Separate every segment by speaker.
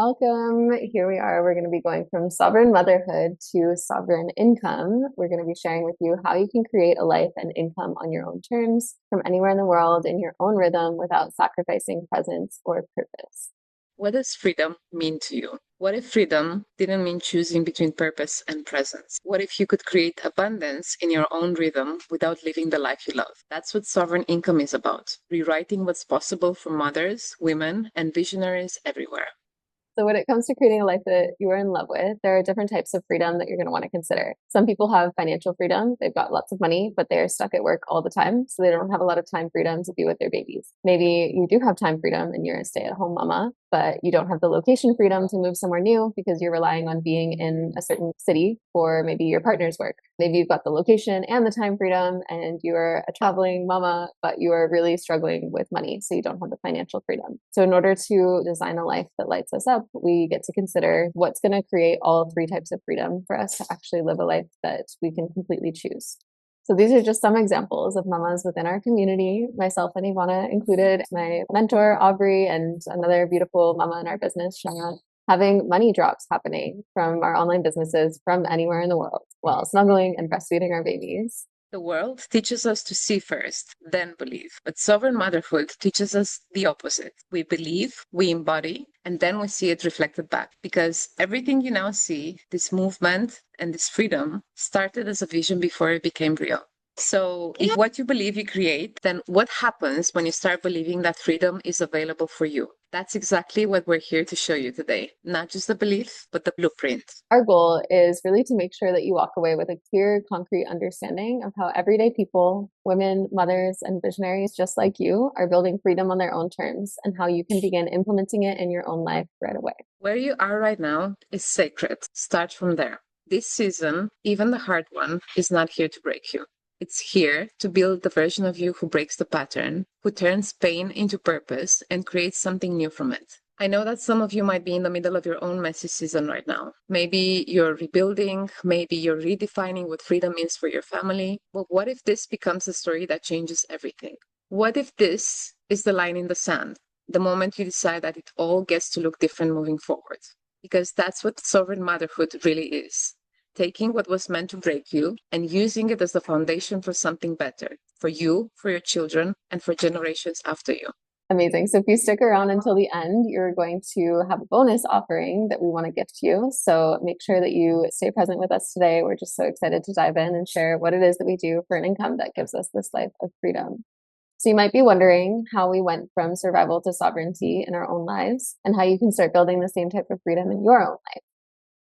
Speaker 1: Welcome. Here we are. We're going to be going from sovereign motherhood to sovereign income. We're going to be sharing with you how you can create a life and income on your own terms from anywhere in the world in your own rhythm without sacrificing presence or purpose.
Speaker 2: What does freedom mean to you? What if freedom didn't mean choosing between purpose and presence? What if you could create abundance in your own rhythm without living the life you love? That's what sovereign income is about, rewriting what's possible for mothers, women, and visionaries everywhere.
Speaker 1: So when it comes to creating a life that you are in love with, there are different types of freedom that you're going to want to consider. Some people have financial freedom. They've got lots of money, but they're stuck at work all the time. So they don't have a lot of time freedom to be with their babies. Maybe you do have time freedom and you're a stay-at-home mama, but you don't have the location freedom to move somewhere new because you're relying on being in a certain city for maybe your partner's work. Maybe you've got the location and the time freedom and you're a traveling mama, but you are really struggling with money. So you don't have the financial freedom. So in order to design a life that lights us up, we get to consider what's going to create all three types of freedom for us to actually live a life that we can completely choose. So these are just some examples of mamas within our community, myself and Ivana included, my mentor, Aubrey, and another beautiful mama in our business, Shana, having money drops happening from our online businesses from anywhere in the world while snuggling and breastfeeding our babies.
Speaker 2: The world teaches us to see first, then believe. But sovereign motherhood teaches us the opposite. We believe, we embody, and then we see it reflected back. Because everything you now see, this movement and this freedom, started as a vision before it became real. So if what you believe you create, then what happens when you start believing that freedom is available for you? That's exactly what we're here to show you today. Not just the belief, but the blueprint.
Speaker 1: Our goal is really to make sure that you walk away with a clear, concrete understanding of how everyday people, women, mothers, and visionaries just like you are building freedom on their own terms and how you can begin implementing it in your own life right away.
Speaker 2: Where you are right now is sacred. Start from there. This season, even the hard one, is not here to break you. It's here to build the version of you who breaks the pattern, who turns pain into purpose, and creates something new from it. I know that some of you might be in the middle of your own messy season right now. Maybe you're rebuilding, maybe you're redefining what freedom means for your family. But what if this becomes a story that changes everything? What if this is the line in the sand? The moment you decide that it all gets to look different moving forward. Because that's what sovereign motherhood really is. Taking what was meant to break you and using it as the foundation for something better, for you, for your children, and for generations after you.
Speaker 1: Amazing. So if you stick around until the end, you're going to have a bonus offering that we want to gift you. So make sure that you stay present with us today. We're just so excited to dive in and share what it is that we do for an income that gives us this life of freedom. So you might be wondering how we went from survival to sovereignty in our own lives and how you can start building the same type of freedom in your own life.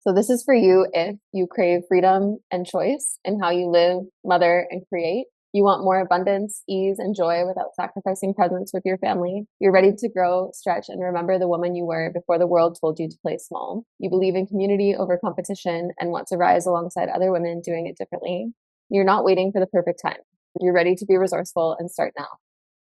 Speaker 1: So this is for you if you crave freedom and choice in how you live, mother, and create. You want more abundance, ease, and joy without sacrificing presence with your family. You're ready to grow, stretch, and remember the woman you were before the world told you to play small. You believe in community over competition and want to rise alongside other women doing it differently. You're not waiting for the perfect time. You're ready to be resourceful and start now.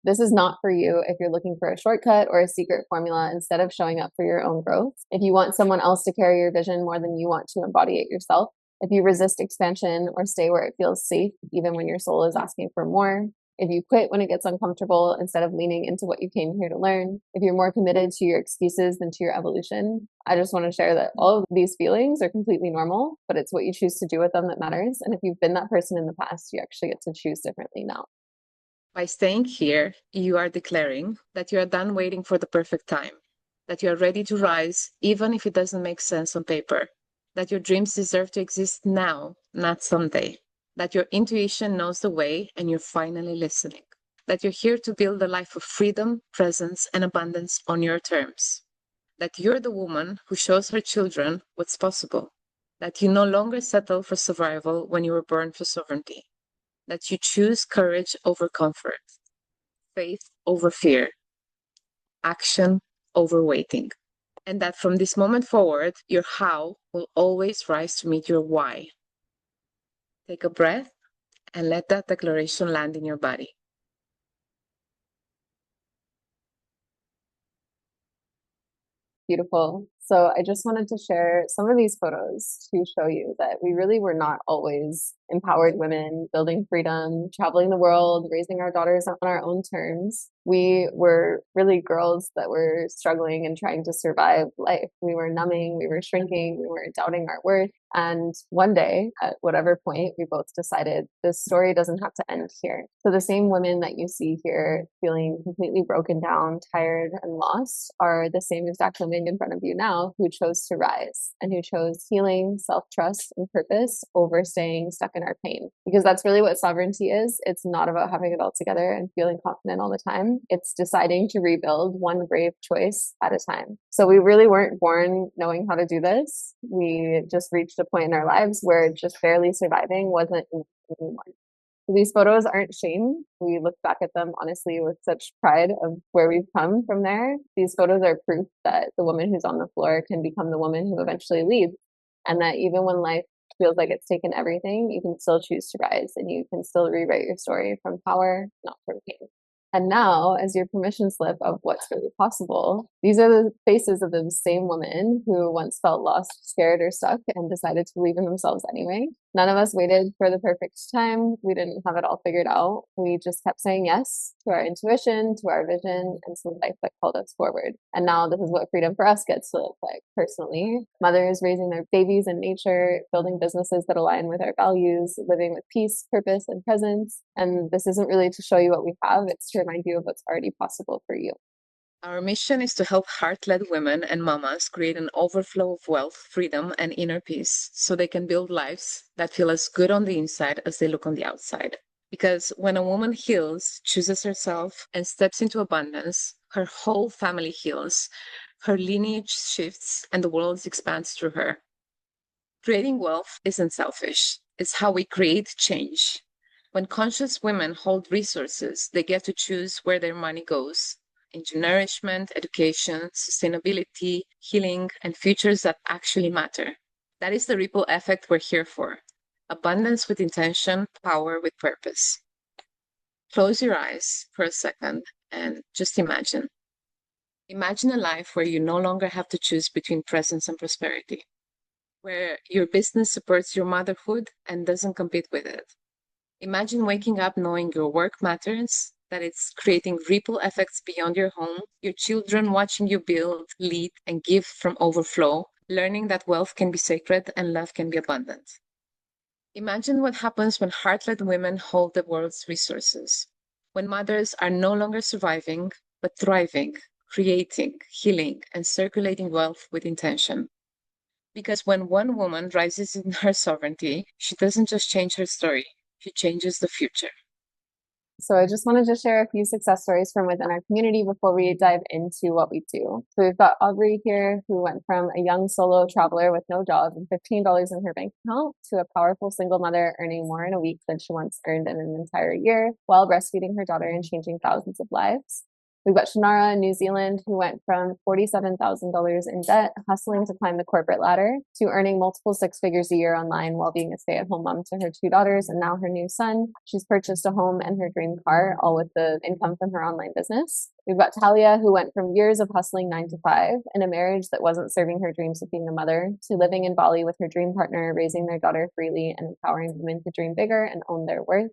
Speaker 1: This is not for you if you're looking for a shortcut or a secret formula instead of showing up for your own growth. If you want someone else to carry your vision more than you want to embody it yourself. If you resist expansion or stay where it feels safe, even when your soul is asking for more. If you quit when it gets uncomfortable instead of leaning into what you came here to learn. If you're more committed to your excuses than to your evolution. I just want to share that all of these feelings are completely normal, but it's what you choose to do with them that matters. And if you've been that person in the past, you actually get to choose differently now.
Speaker 2: By staying here, you are declaring that you are done waiting for the perfect time, that you are ready to rise, even if it doesn't make sense on paper, that your dreams deserve to exist now, not someday, that your intuition knows the way and you're finally listening, that you're here to build a life of freedom, presence, and abundance on your terms, that you're the woman who shows her children what's possible, that you no longer settle for survival when you were born for sovereignty, that you choose courage over comfort, faith over fear, action over waiting. And that from this moment forward, your how will always rise to meet your why. Take a breath and let that declaration land in your body.
Speaker 1: Beautiful. So I just wanted to share some of these photos to show you that we really were not always empowered women, building freedom, traveling the world, raising our daughters on our own terms. We were really girls that were struggling and trying to survive life. We were numbing, we were shrinking, we were doubting our worth. And one day, at whatever point, we both decided this story doesn't have to end here. So the same women that you see here feeling completely broken down, tired, and lost are the same exact women in front of you now who chose to rise and who chose healing, self-trust, and purpose over staying stuck in our pain. Because that's really what sovereignty is. It's not about having it all together and feeling confident all the time. It's deciding to rebuild one brave choice at a time. So we really weren't born knowing how to do this. We just reached a point in our lives where just barely surviving wasn't anymore. These photos aren't shame. We look back at them honestly with such pride of where we've come from there. These photos are proof that the woman who's on the floor can become the woman who eventually leads. And that even when life feels like it's taken everything, you can still choose to rise and you can still rewrite your story from power, not from pain. And now, as your permission slip of what's really possible, these are the faces of the same women who once felt lost, scared, or stuck and decided to believe in themselves anyway. None of us waited for the perfect time. We didn't have it all figured out. We just kept saying yes to our intuition, to our vision, and to the life that called us forward. And now this is what freedom for us gets to look like personally. Mothers raising their babies in nature, building businesses that align with our values, living with peace, purpose, and presence. And this isn't really to show you what we have, it's to remind you of what's already possible for you.
Speaker 2: Our mission is to help heart-led women and mamas create an overflow of wealth, freedom, and inner peace so they can build lives that feel as good on the inside as they look on the outside. Because when a woman heals, chooses herself, and steps into abundance, her whole family heals, her lineage shifts, and the world expands through her. Creating wealth isn't selfish. It's how we create change. When conscious women hold resources, they get to choose where their money goes into nourishment, education, sustainability, healing, and futures that actually matter. That is the ripple effect we're here for. Abundance with intention, power with purpose. Close your eyes for a second and just imagine. Imagine a life where you no longer have to choose between presence and prosperity, where your business supports your motherhood and doesn't compete with it. Imagine waking up knowing your work matters, that it's creating ripple effects beyond your home, your children watching you build, lead, and give from overflow, learning that wealth can be sacred and love can be abundant. Imagine what happens when heart-led women hold the world's resources, when mothers are no longer surviving, but thriving, creating, healing, and circulating wealth with intention. Because when one woman rises in her sovereignty, she doesn't just change her story, she changes the future.
Speaker 1: So I just wanted to share a few success stories from within our community before we dive into what we do. So we've got Aubrey here, who went from a young solo traveler with no job and $15 in her bank account to a powerful single mother earning more in a week than she once earned in an entire year while breastfeeding her daughter and changing thousands of lives. We've got Shannara in New Zealand, who went from $47,000 in debt, hustling to climb the corporate ladder, to earning multiple six figures a year online while being a stay-at-home mom to her two daughters and now her new son. She's purchased a home and her dream car, all with the income from her online business. We've got Talia, who went from years of hustling 9 to 5 in a marriage that wasn't serving her dreams of being a mother, to living in Bali with her dream partner, raising their daughter freely and empowering women to dream bigger and own their worth.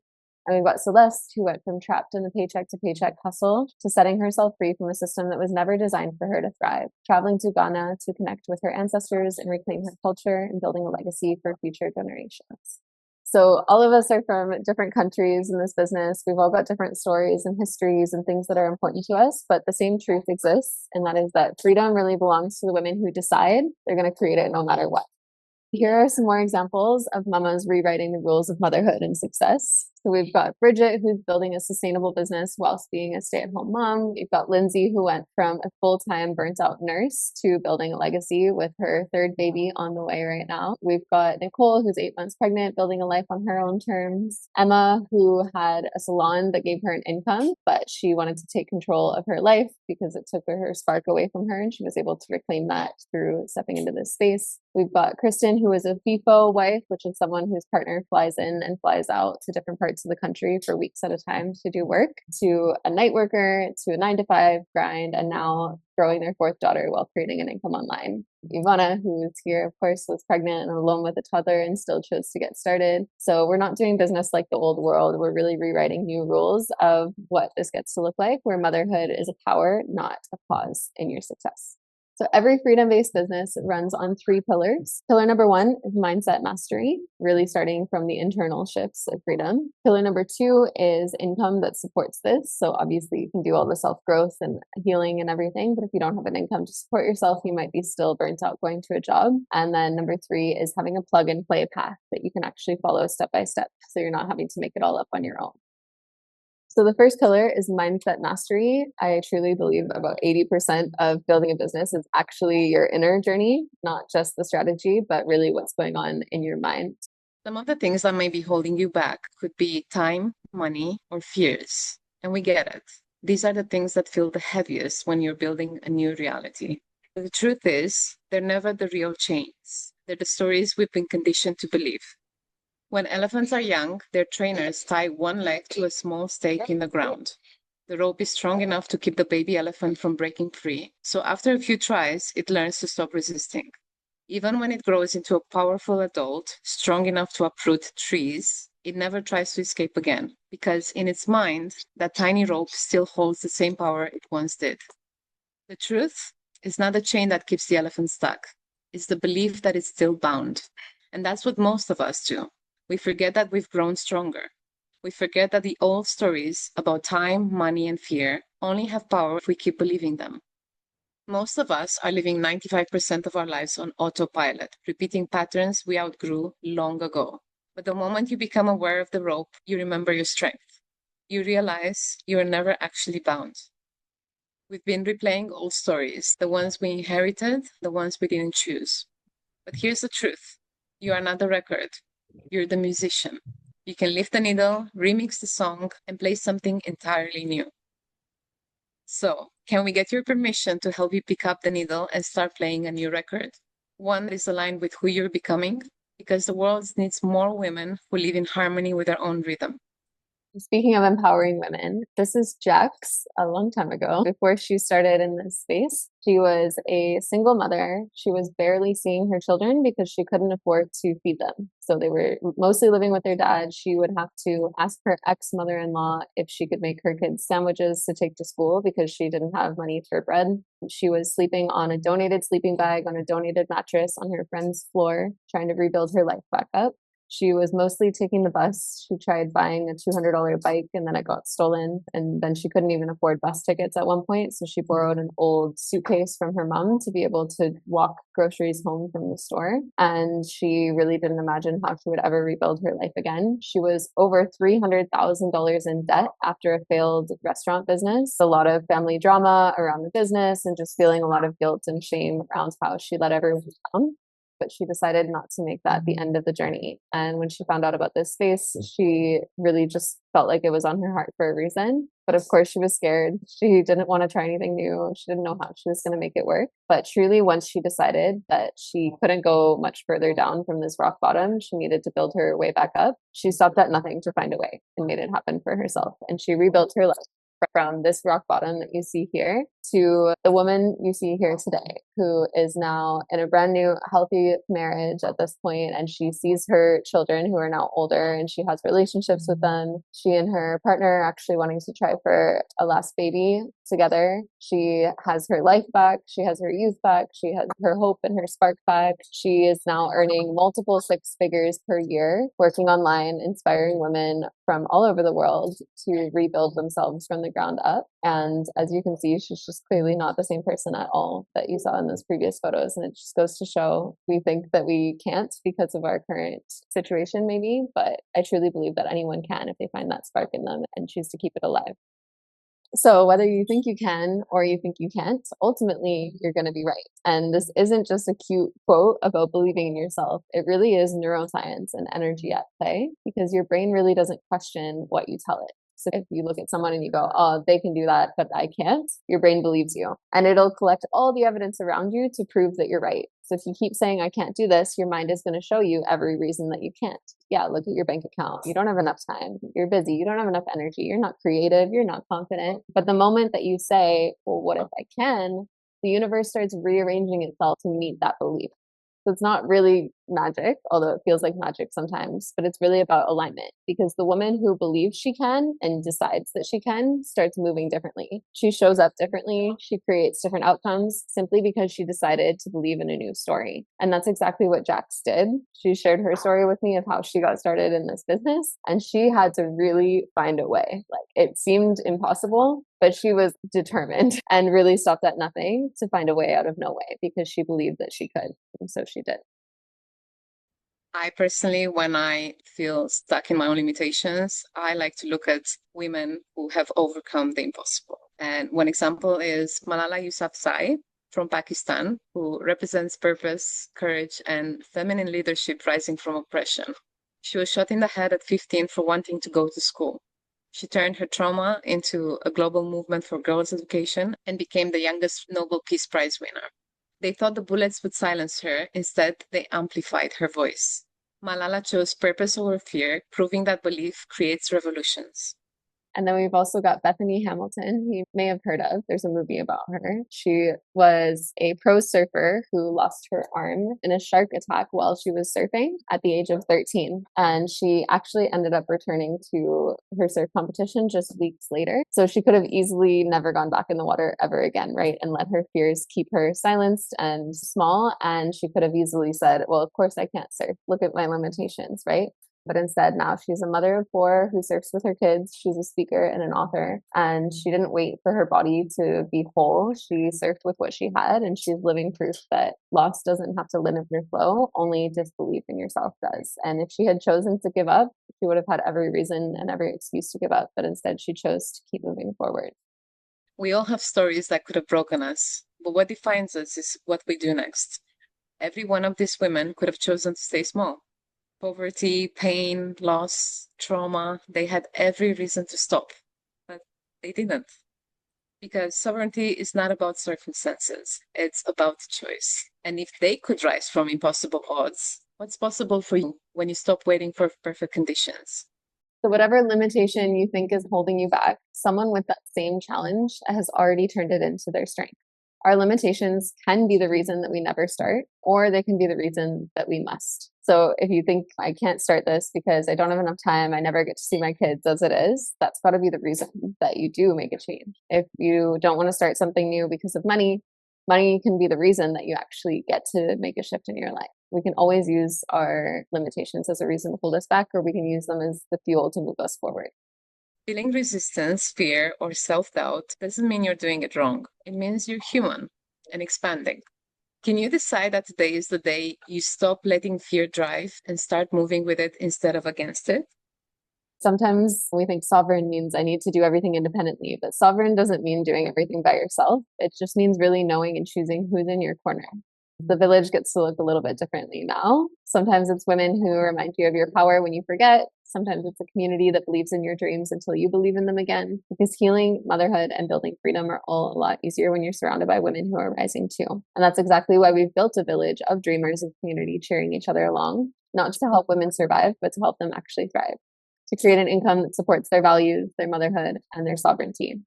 Speaker 1: And we've got Celeste, who went from trapped in a paycheck to paycheck hustle to setting herself free from a system that was never designed for her to thrive, traveling to Ghana to connect with her ancestors and reclaim her culture and building a legacy for future generations. So all of us are from different countries in this business. We've all got different stories and histories and things that are important to us, but the same truth exists, and that is that freedom really belongs to the women who decide they're going to create it no matter what. Here are some more examples of mamas rewriting the rules of motherhood and success. So we've got Bridget, who's building a sustainable business whilst being a stay-at-home mom. We've got Lindsay, who went from a full-time burnt-out nurse to building a legacy with her third baby on the way right now. We've got Nicole, who's 8 months pregnant, building a life on her own terms. Emma, who had a salon that gave her an income, but she wanted to take control of her life because it took her spark away from her, and she was able to reclaim that through stepping into this space. We've got Kristen, who is a FIFO wife, which is someone whose partner flies in and flies out to different parts of the country for weeks at a time to do work, to a night worker, to a 9 to 5 grind, and now growing their fourth daughter while creating an income online. Ivana, who's here, of course, was pregnant and alone with a toddler and still chose to get started. So we're not doing business like the old world. We're really rewriting new rules of what this gets to look like, where motherhood is a power, not a pause in your success. So every freedom-based business runs on 3 pillars. Pillar number 1 is mindset mastery, really starting from the internal shifts of freedom. Pillar number 2 is income that supports this. So obviously you can do all the self-growth and healing and everything, but if you don't have an income to support yourself, you might be still burnt out going to a job. And then number 3 is having a plug and play path that you can actually follow step by step, so you're not having to make it all up on your own. So the first pillar is mindset mastery. I truly believe about 80% of building a business is actually your inner journey, not just the strategy, but really what's going on in your mind.
Speaker 2: Some of the things that may be holding you back could be time, money, or fears. And we get it. These are the things that feel the heaviest when you're building a new reality. But the truth is, they're never the real chains. They're the stories we've been conditioned to believe. When elephants are young, their trainers tie one leg to a small stake in the ground. The rope is strong enough to keep the baby elephant from breaking free, so after a few tries, it learns to stop resisting. Even when it grows into a powerful adult, strong enough to uproot trees, it never tries to escape again, because in its mind, that tiny rope still holds the same power it once did. The truth is not the chain that keeps the elephant stuck. It's the belief that it's still bound. And that's what most of us do. We forget that we've grown stronger. We forget that the old stories about time, money, and fear only have power if we keep believing them. Most of us are living 95% of our lives on autopilot, repeating patterns we outgrew long ago. But the moment you become aware of the rope, you remember your strength. You realize you are never actually bound. We've been replaying old stories, the ones we inherited, the ones we didn't choose. But here's the truth. You are not the record. You're the musician. You can lift the needle, remix the song, and play something entirely new. So, can we get your permission to help you pick up the needle and start playing a new record? One that is aligned with who you're becoming? Because the world needs more women who live in harmony with their own rhythm.
Speaker 1: Speaking of empowering women, this is Jax a long time ago. Before she started in this space, she was a single mother. She was barely seeing her children because she couldn't afford to feed them. So they were mostly living with their dad. She would have to ask her ex-mother-in-law if she could make her kids sandwiches to take to school because she didn't have money for bread. She was sleeping on a donated sleeping bag on a donated mattress on her friend's floor, trying to rebuild her life back up. She was mostly taking the bus. She tried buying a $200 bike and then it got stolen. And then she couldn't even afford bus tickets at one point. So she borrowed an old suitcase from her mom to be able to walk groceries home from the store. And she really didn't imagine how she would ever rebuild her life again. She was over $300,000 in debt after a failed restaurant business. A lot of family drama around the business and just feeling a lot of guilt and shame around how she let everyone down. But she decided not to make that the end of the journey. And when she found out about this space, she really just felt like it was on her heart for a reason. But of course, she was scared. She didn't want to try anything new. She didn't know how she was going to make it work. But truly, once she decided that she couldn't go much further down from this rock bottom, she needed to build her way back up. She stopped at nothing to find a way and made it happen for herself. And she rebuilt her life from this rock bottom that you see here to the woman you see here today, who is now in a brand new healthy marriage at this point, and she sees her children who are now older and she has relationships with them. She and her partner are actually wanting to try for a last baby together. She has her life back, she has her youth back, she has her hope and her spark back. She is now earning multiple 6 figures per year, working online, inspiring women from all over the world to rebuild themselves from the ground up. And as you can see, she's just clearly not the same person at all that you saw in those previous photos. And it just goes to show we think that we can't because of our current situation, maybe, but I truly believe that anyone can if they find that spark in them and choose to keep it alive. So whether you think you can or you think you can't, ultimately you're going to be right. And this isn't just a cute quote about believing in yourself. It really is neuroscience and energy at play, because your brain really doesn't question what you tell it. So if you look at someone and you go, oh, they can do that, but I can't, your brain believes you. And it'll collect all the evidence around you to prove that you're right. So if you keep saying, I can't do this, your mind is going to show you every reason that you can't. Yeah, look at your bank account. You don't have enough time. You're busy. You don't have enough energy. You're not creative. You're not confident. But the moment that you say, well, what if I can? The universe starts rearranging itself to meet that belief. So it's not really magic, although it feels like magic sometimes, but it's really about alignment because the woman who believes she can and decides that she can starts moving differently. She shows up differently. She creates different outcomes simply because she decided to believe in a new story. And that's exactly what Jax did. She shared her story with me of how she got started in this business, and she had to really find a way. Like it seemed impossible, but she was determined and really stopped at nothing to find a way out of no way because she believed that she could. And so she did.
Speaker 2: I personally, when I feel stuck in my own limitations, I like to look at women who have overcome the impossible. And one example is Malala Yousafzai from Pakistan, who represents purpose, courage, and feminine leadership rising from oppression. She was shot in the head at 15 for wanting to go to school. She turned her trauma into a global movement for girls' education and became the youngest Nobel Peace Prize winner. They thought the bullets would silence her. Instead, they amplified her voice. Malala chose purpose over fear, proving that belief creates revolutions.
Speaker 1: And then we've also got Bethany Hamilton, you may have heard of. There's a movie about her. She was a pro surfer who lost her arm in a shark attack while she was surfing at the age of 13. And she actually ended up returning to her surf competition just weeks later. So she could have easily never gone back in the water ever again, right? And let her fears keep her silenced and small. And she could have easily said, well, of course I can't surf. Look at my limitations, right? But instead, now she's a mother of four who surfs with her kids. She's a speaker and an author. And she didn't wait for her body to be whole. She surfed with what she had. And she's living proof that loss doesn't have to limit your flow, only disbelief in yourself does. And if she had chosen to give up, she would have had every reason and every excuse to give up. But instead, she chose to keep moving forward.
Speaker 2: We all have stories that could have broken us, but what defines us is what we do next. Every one of these women could have chosen to stay small. Poverty, pain, loss, trauma, they had every reason to stop, but they didn't. Because sovereignty is not about circumstances, it's about choice. And if they could rise from impossible odds, what's possible for you when you stop waiting for perfect conditions?
Speaker 1: So, whatever limitation you think is holding you back, someone with that same challenge has already turned it into their strength. Our limitations can be the reason that we never start, or they can be the reason that we must. So, if you think I can't start this because I don't have enough time, I never get to see my kids as it is, that's got to be the reason that you do make a change. If you don't want to start something new because of money, money can be the reason that you actually get to make a shift in your life. We can always use our limitations as a reason to hold us back, or we can use them as the fuel to move us forward.
Speaker 2: Feeling resistance, fear, or self doubt doesn't mean you're doing it wrong. It means you're human and expanding. Can you decide that today is the day you stop letting fear drive and start moving with it instead of against it?
Speaker 1: Sometimes we think sovereign means I need to do everything independently, but sovereign doesn't mean doing everything by yourself. It just means really knowing and choosing who's in your corner. The village gets to look a little bit differently now. Sometimes it's women who remind you of your power when you forget. Sometimes it's a community that believes in your dreams until you believe in them again. Because healing, motherhood, and building freedom are all a lot easier when you're surrounded by women who are rising too. And that's exactly why we've built a village of dreamers and community cheering each other along, not just to help women survive, but to help them actually thrive, to create an income that supports their values, their motherhood, and their sovereignty.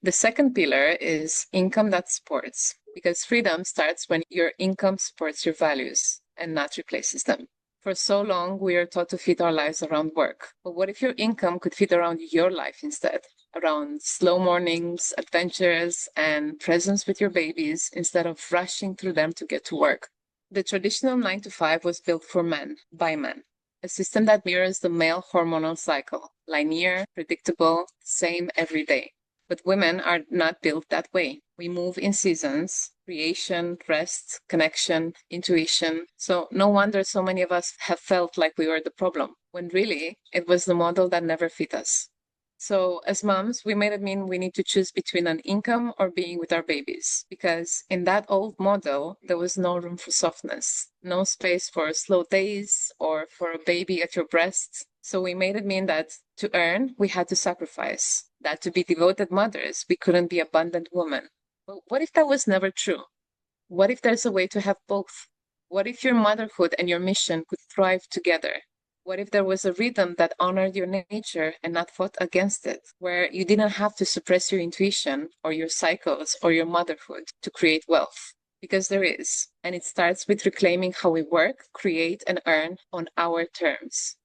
Speaker 2: The second pillar is income that supports, because freedom starts when your income supports your values and not replaces them. For so long, we are taught to fit our lives around work. But what if your income could fit around your life instead? Around slow mornings, adventures, and presence with your babies instead of rushing through them to get to work. The traditional 9 to 5 was built for men, by men. A system that mirrors the male hormonal cycle, linear, predictable, same every day. But women are not built that way. We move in seasons, creation, rest, connection, intuition. So no wonder so many of us have felt like we were the problem, when really it was the model that never fit us. So as moms, we made it mean we need to choose between an income or being with our babies. Because in that old model, there was no room for softness, no space for slow days or for a baby at your breast. So we made it mean that to earn, we had to sacrifice. That to be devoted mothers, we couldn't be abundant women. But what if that was never true? What if there's a way to have both? What if your motherhood and your mission could thrive together? What if there was a rhythm that honored your nature and not fought against it, where you didn't have to suppress your intuition or your cycles or your motherhood to create wealth? Because there is, and it starts with reclaiming how we work, create, and earn on our terms.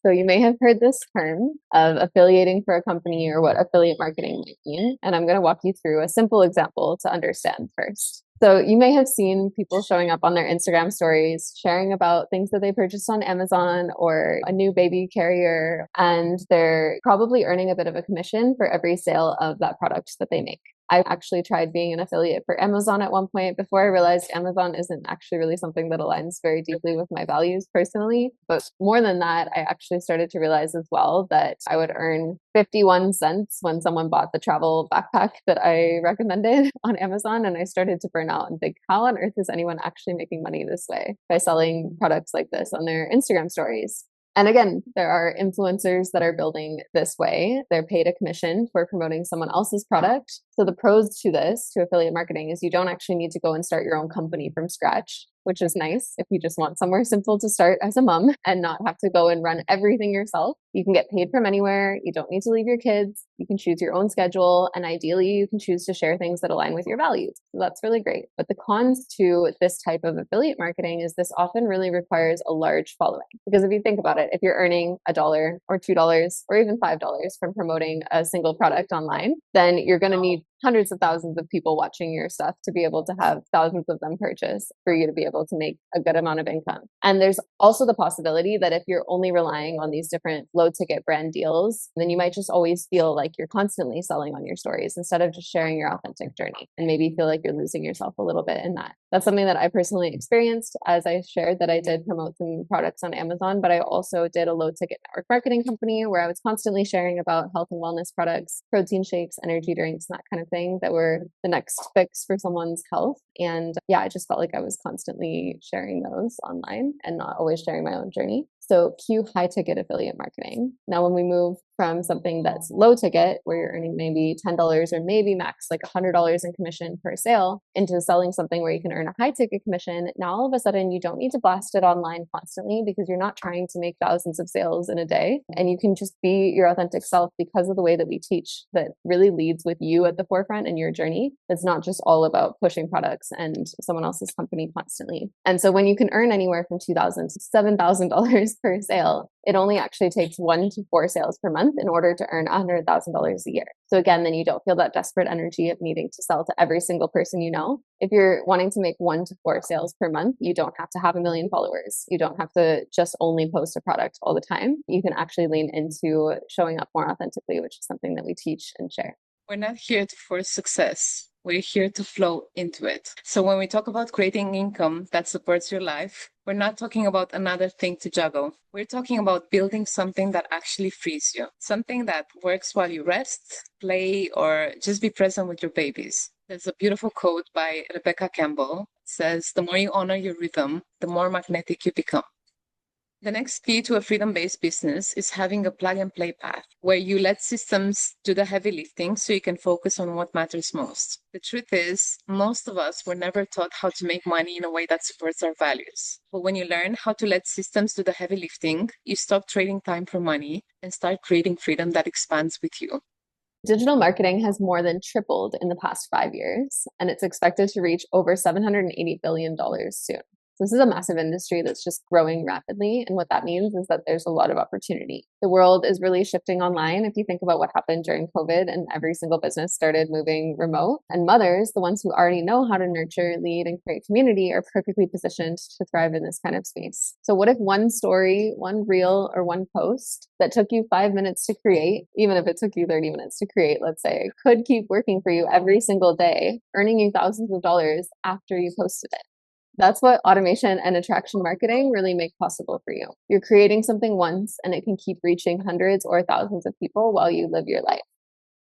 Speaker 1: So you may have heard this term of affiliating for a company or what affiliate marketing might mean. And I'm going to walk you through a simple example to understand first. So you may have seen people showing up on their Instagram stories, sharing about things that they purchased on Amazon or a new baby carrier, and they're probably earning a bit of a commission for every sale of that product that they make. I actually tried being an affiliate for Amazon at one point before I realized Amazon isn't actually really something that aligns very deeply with my values personally. But more than that, I actually started to realize as well that I would earn 51 cents when someone bought the travel backpack that I recommended on Amazon. And I started to burn out and think, how on earth is anyone actually making money this way by selling products like this on their Instagram stories? And again, there are influencers that are building this way. They're paid a commission for promoting someone else's product. So the pros to this, to affiliate marketing, is you don't actually need to go and start your own company from scratch, which is nice if you just want somewhere simple to start as a mom and not have to go and run everything yourself. You can get paid from anywhere. You don't need to leave your kids. You can choose your own schedule. And ideally, you can choose to share things that align with your values. So that's really great. But the cons to this type of affiliate marketing is this often really requires a large following. Because if you think about it, if you're earning $1 or $2 or even $5 from promoting a single product online, then you're going to need hundreds of thousands of people watching your stuff to be able to have thousands of them purchase for you to be able to make a good amount of income. And there's also the possibility that if you're only relying on these different low ticket brand deals, then you might just always feel like you're constantly selling on your stories instead of just sharing your authentic journey, and maybe feel like you're losing yourself a little bit in that. That's something that I personally experienced as I shared that I did promote some products on Amazon, but I also did a low ticket network marketing company where I was constantly sharing about health and wellness products, protein shakes, energy drinks, and that kind of thing that were the next fix for someone's health. And yeah, I just felt like I was constantly sharing those online and not always sharing my own journey. So cue high ticket affiliate marketing. Now, when we move from something that's low ticket, where you're earning maybe $10 or maybe max like $100 in commission per sale, into selling something where you can earn a high ticket commission, now all of a sudden you don't need to blast it online constantly because you're not trying to make thousands of sales in a day. And you can just be your authentic self because of the way that we teach that really leads with you at the forefront in your journey. It's not just all about pushing products and someone else's company constantly. And so when you can earn anywhere from $2,000 to $7,000 per sale, it only actually takes 1 to 4 sales per month in order to earn $100,000 a year. So again, then you don't feel that desperate energy of needing to sell to every single person you know. If you're wanting to make 1 to 4 sales per month, you don't have to have a million followers. You don't have to just only post a product all the time. You can actually lean into showing up more authentically, which is something that we teach and share.
Speaker 2: We're not here to force success. We're here to flow into it. So when we talk about creating income that supports your life, we're not talking about another thing to juggle. We're talking about building something that actually frees you, something that works while you rest, play, or just be present with your babies. There's a beautiful quote by Rebecca Campbell. It says, "The more you honor your rhythm, the more magnetic you become." The next key to a freedom-based business is having a plug-and-play path where you let systems do the heavy lifting so you can focus on what matters most. The truth is, most of us were never taught how to make money in a way that supports our values. But when you learn how to let systems do the heavy lifting, you stop trading time for money and start creating freedom that expands with you.
Speaker 1: Digital marketing has more than tripled in the past 5 years, and it's expected to reach over $780 billion soon. So this is a massive industry that's just growing rapidly. And what that means is that there's a lot of opportunity. The world is really shifting online. If you think about what happened during COVID and every single business started moving remote, and mothers, the ones who already know how to nurture, lead, and create community, are perfectly positioned to thrive in this kind of space. So what if one story, one reel, or one post that took you 5 minutes to create, even if it took you 30 minutes to create, let's say, could keep working for you every single day, earning you thousands of dollars after you posted it? That's what automation and attraction marketing really make possible for you. You're creating something once and it can keep reaching hundreds or thousands of people while you live your life.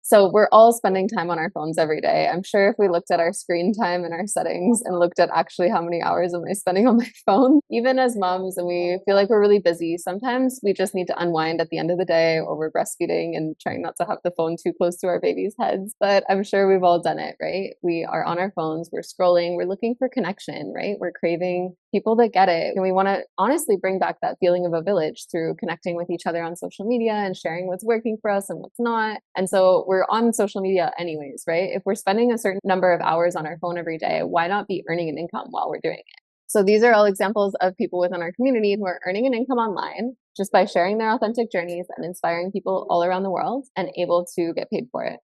Speaker 1: So we're all spending time on our phones every day. I'm sure if we looked at our screen time and our settings and looked at actually how many hours am I spending on my phone, even as moms, and we feel like we're really busy, sometimes we just need to unwind at the end of the day, or we're breastfeeding and trying not to have the phone too close to our babies' heads. But I'm sure we've all done it, right? We are on our phones, we're scrolling, we're looking for connection, right? We're craving people that get it. And we want to honestly bring back that feeling of a village through connecting with each other on social media and sharing what's working for us and what's not. And so we're on social media anyways, right? If we're spending a certain number of hours on our phone every day, why not be earning an income while we're doing it? So these are all examples of people within our community who are earning an income online just by sharing their authentic journeys and inspiring people all around the world and able to get paid for it.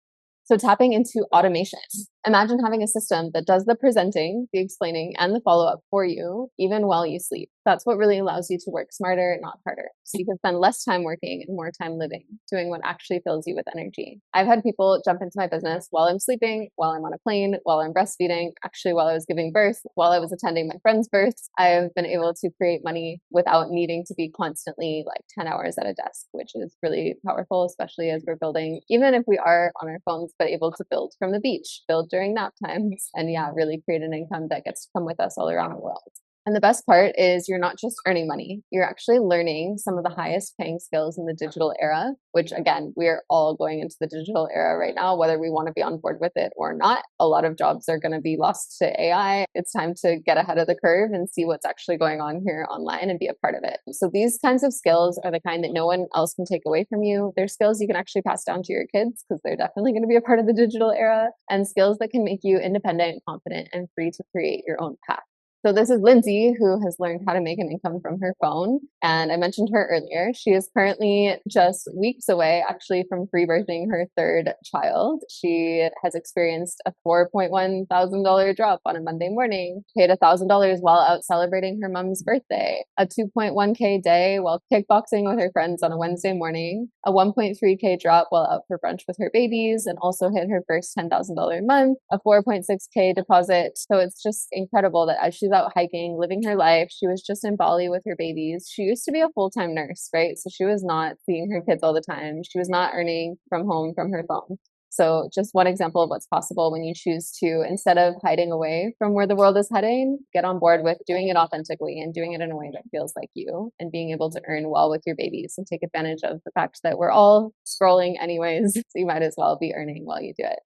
Speaker 1: So tapping into automation. Imagine having a system that does the presenting, the explaining, and the follow-up for you, even while you sleep. That's what really allows you to work smarter, not harder. So you can spend less time working and more time living, doing what actually fills you with energy. I've had people jump into my business while I'm sleeping, while I'm on a plane, while I'm breastfeeding, actually while I was giving birth, while I was attending my friend's births. I've been able to create money without needing to be constantly like 10 hours at a desk, which is really powerful, especially as we're building, even if we are on our phones, but able to build from the beach, build during nap times, and yeah, really create an income that gets to come with us all around the world. And the best part is you're not just earning money, you're actually learning some of the highest paying skills in the digital era, which again, we're all going into the digital era right now, whether we want to be on board with it or not. A lot of jobs are going to be lost to AI. It's time to get ahead of the curve and see what's actually going on here online and be a part of it. So these kinds of skills are the kind that no one else can take away from you. They're skills you can actually pass down to your kids because they're definitely going to be a part of the digital era, and skills that can make you independent, confident, and free to create your own path. So this is Lindsay, who has learned how to make an income from her phone. And I mentioned her earlier. She is currently just weeks away, actually, from free birthing her third child. She has experienced a $4,100 drop on a Monday morning, paid $1,000 while out celebrating her mom's birthday, a 2.1K day while kickboxing with her friends on a Wednesday morning, a 1.3K drop while out for brunch with her babies, and also hit her first $10,000 month, a 4.6K deposit. So it's just incredible that as she's out hiking, living her life. She was just in Bali with her babies. She used to be a full-time nurse, right? So she was not seeing her kids all the time. She was not earning from home from her phone. So just one example of what's possible when you choose to, instead of hiding away from where the world is heading, get on board with doing it authentically and doing it in a way that feels like you, and being able to earn well with your babies and take advantage of the fact that we're all scrolling anyways. So you might as well be earning while you do it.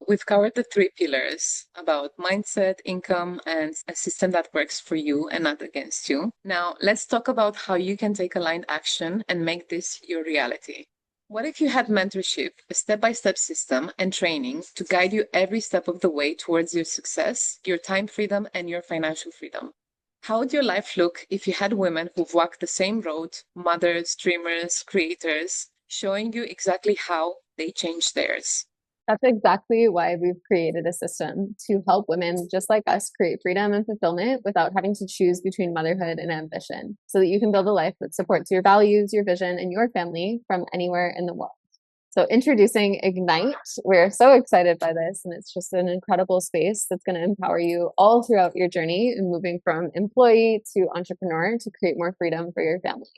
Speaker 2: We've covered the three pillars about mindset, income, and a system that works for you and not against you. Now, let's talk about how you can take aligned action and make this your reality. What if you had mentorship, a step-by-step system and training to guide you every step of the way towards your success, your time freedom, and your financial freedom? How would your life look if you had women who've walked the same road, mothers, dreamers, creators, showing you exactly how they changed theirs?
Speaker 1: That's exactly why we've created a system to help women just like us create freedom and fulfillment without having to choose between motherhood and ambition, so that you can build a life that supports your values, your vision, and your family from anywhere in the world. So introducing Ignite, we're so excited by this, and it's just an incredible space that's going to empower you all throughout your journey in moving from employee to entrepreneur to create more freedom for your family.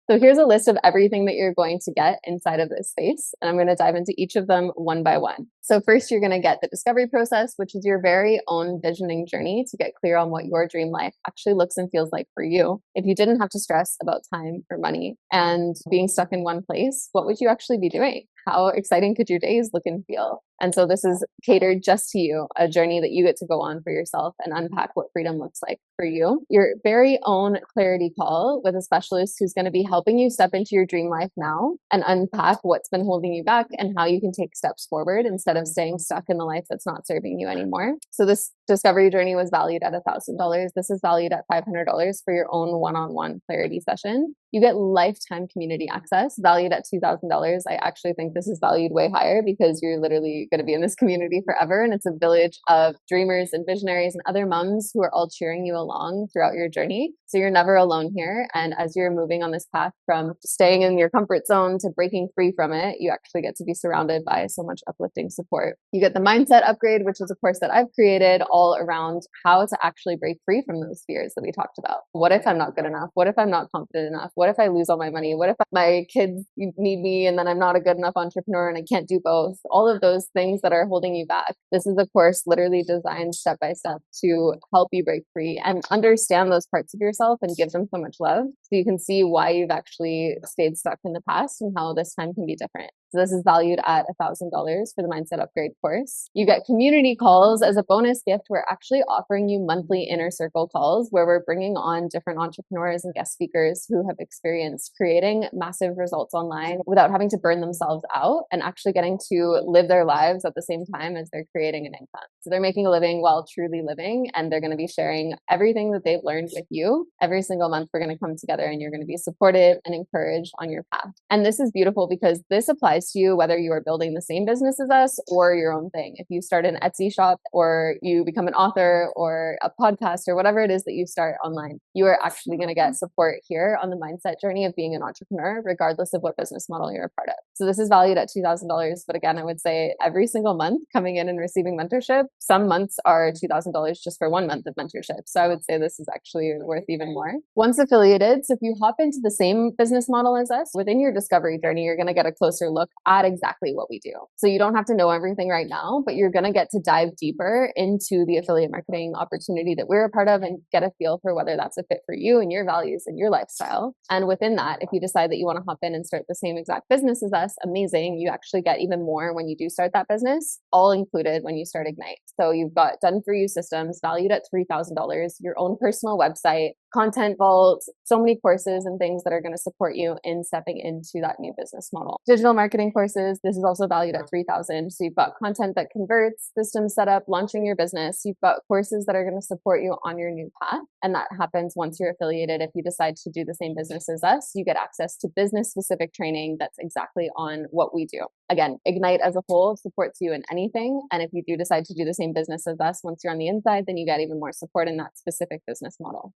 Speaker 1: So here's a list of everything that you're going to get inside of this space, and I'm going to dive into each of them one by one. So first, you're going to get the discovery process, which is your very own visioning journey to get clear on what your dream life actually looks and feels like for you. If you didn't have to stress about time or money and being stuck in one place, what would you actually be doing? How exciting could your days look and feel? And so this is catered just to you, a journey that you get to go on for yourself and unpack what freedom looks like for you. Your very own clarity call with a specialist who's going to be helping you step into your dream life now and unpack what's been holding you back and how you can take steps forward instead of staying stuck in the life that's not serving you anymore. So this discovery journey was valued at $1,000. This is valued at $500 for your own one-on-one clarity session. You get lifetime community access valued at $2,000. I actually think this is valued way higher because you're literally going to be in this community forever. And it's a village of dreamers and visionaries and other moms who are all cheering you along throughout your journey. So you're never alone here. And as you're moving on this path from staying in your comfort zone to breaking free from it, you actually get to be surrounded by so much uplifting support. You get the mindset upgrade, which is a course that I've created all around how to actually break free from those fears that we talked about. What if I'm not good enough? What if I'm not confident enough? What if I lose all my money? What if my kids need me and then I'm not a good enough entrepreneur and I can't do both? All of those things that are holding you back. This is a course literally designed step by step to help you break free and understand those parts of yourself and give them so much love so you can see why you've actually stayed stuck in the past and how this time can be different. So this is valued at $1,000 for the Mindset Upgrade course. You get community calls as a bonus gift. We're actually offering you monthly inner circle calls where we're bringing on different entrepreneurs and guest speakers who have experienced creating massive results online without having to burn themselves out and actually getting to live their lives at the same time as they're creating an income. So they're making a living while truly living, and they're going to be sharing everything that they've learned with you. Every single month, we're going to come together and you're going to be supported and encouraged on your path. And this is beautiful because this applies to you whether you are building the same business as us or your own thing. If you start an Etsy shop or you become an author or a podcast or whatever it is that you start online, you are actually going to get support here on the mindset journey of being an entrepreneur, regardless of what business model you're a part of. So this is valued at $2,000. But again, I would say every single month coming in and receiving mentorship, some months are $2,000 just for 1 month of mentorship. So I would say this is actually worth even more. Once affiliated, so if you hop into the same business model as us, within your discovery journey, you're going to get a closer look at exactly what we do. So you don't have to know everything right now, but you're going to get to dive deeper into the affiliate marketing opportunity that we're a part of and get a feel for whether that's a fit for you and your values and your lifestyle. And within that, if you decide that you want to hop in and start the same exact business as us, amazing. You actually get even more when you do start that business, all included when you start Ignite. So you've got done for you systems valued at $3,000, your own personal website, content vault, so many courses and things that are going to support you in stepping into that new business model. Digital marketing courses, this is also valued at $3,000. So you've got content that converts, system setup, launching your business. You've got courses that are going to support you on your new path. And that happens once you're affiliated. If you decide to do the same business as us, you get access to business specific training that's exactly on what we do. Again, Ignite as a whole supports you in anything. And if you do decide to do the same business as us, once you're on the inside, then you get even more support in that specific business model.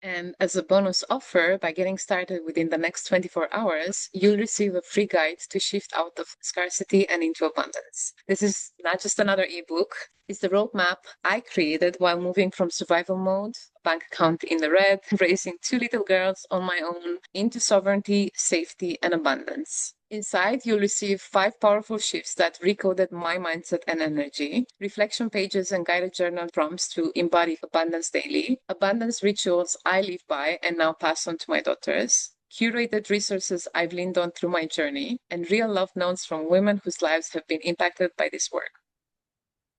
Speaker 2: And as a bonus offer, by getting started within the next 24 hours, you'll receive a free guide to shift out of scarcity and into abundance. This is not just another ebook, it's the roadmap I created while moving from survival mode, bank account in the red, raising 2 little girls on my own, into sovereignty, safety, and abundance. Inside, you'll receive 5 powerful shifts that recoded my mindset and energy, reflection pages and guided journal prompts to embody abundance daily, abundance rituals I live by and now pass on to my daughters, curated resources I've leaned on through my journey, and real love notes from women whose lives have been impacted by this work.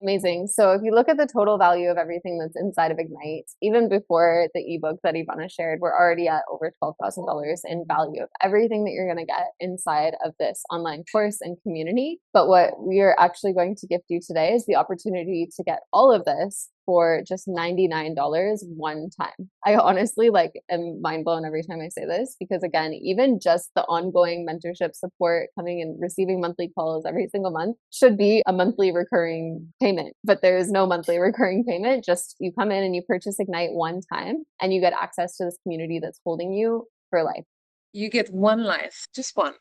Speaker 1: Amazing. So if you look at the total value of everything that's inside of Ignite, even before the ebook that Ivana shared, we're already at over $12,000 in value of everything that you're going to get inside of this online course and community. But what we are actually going to gift you today is the opportunity to get all of this for just $99 one time. I honestly am mind blown every time I say this because again, even just the ongoing mentorship support coming and receiving monthly calls every single month should be a monthly recurring payment, but there is no monthly recurring payment. Just you come in and you purchase Ignite one time and you get access to this community that's holding you for life.
Speaker 2: You get one life, just one.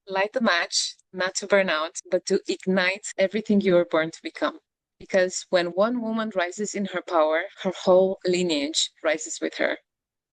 Speaker 2: Light the match, not to burn out, but to ignite everything you were born to become. Because when one woman rises in her power, her whole lineage rises with her.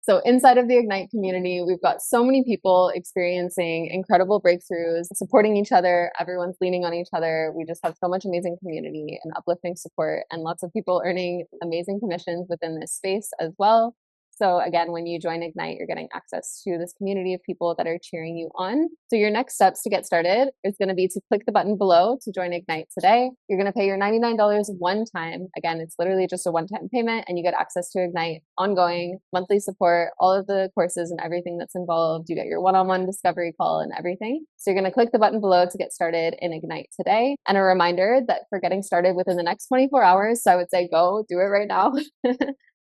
Speaker 1: So inside of the Ignite community, we've got so many people experiencing incredible breakthroughs, supporting each other. Everyone's leaning on each other. We just have so much amazing community and uplifting support and lots of people earning amazing commissions within this space as well. So again, when you join Ignite, you're getting access to this community of people that are cheering you on. So your next steps to get started is going to be to click the button below to join Ignite today. You're going to pay your $99 one time. Again, it's literally just a one-time payment and you get access to Ignite, ongoing, monthly support, all of the courses and everything that's involved. You get your one-on-one discovery call and everything. So you're going to click the button below to get started in Ignite today. And a reminder that for getting started within the next 24 hours, so I would say go do it right now.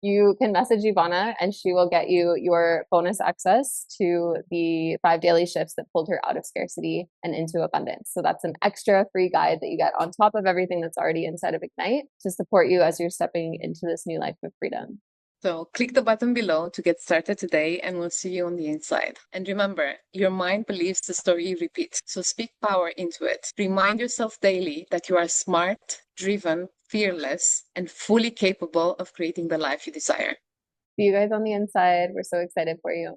Speaker 1: You can message Ivana and she will get you your bonus access to the 5 daily shifts that pulled her out of scarcity and into abundance. So that's an extra free guide that you get on top of everything that's already inside of Ignite to support you as you're stepping into this new life of freedom.
Speaker 2: So click the button below to get started today and we'll see you on the inside. And remember, your mind believes the story you repeat. So speak power into it. Remind yourself daily that you are smart, driven, fearless, and fully capable of creating the life you desire.
Speaker 1: See you guys on the inside. We're so excited for you.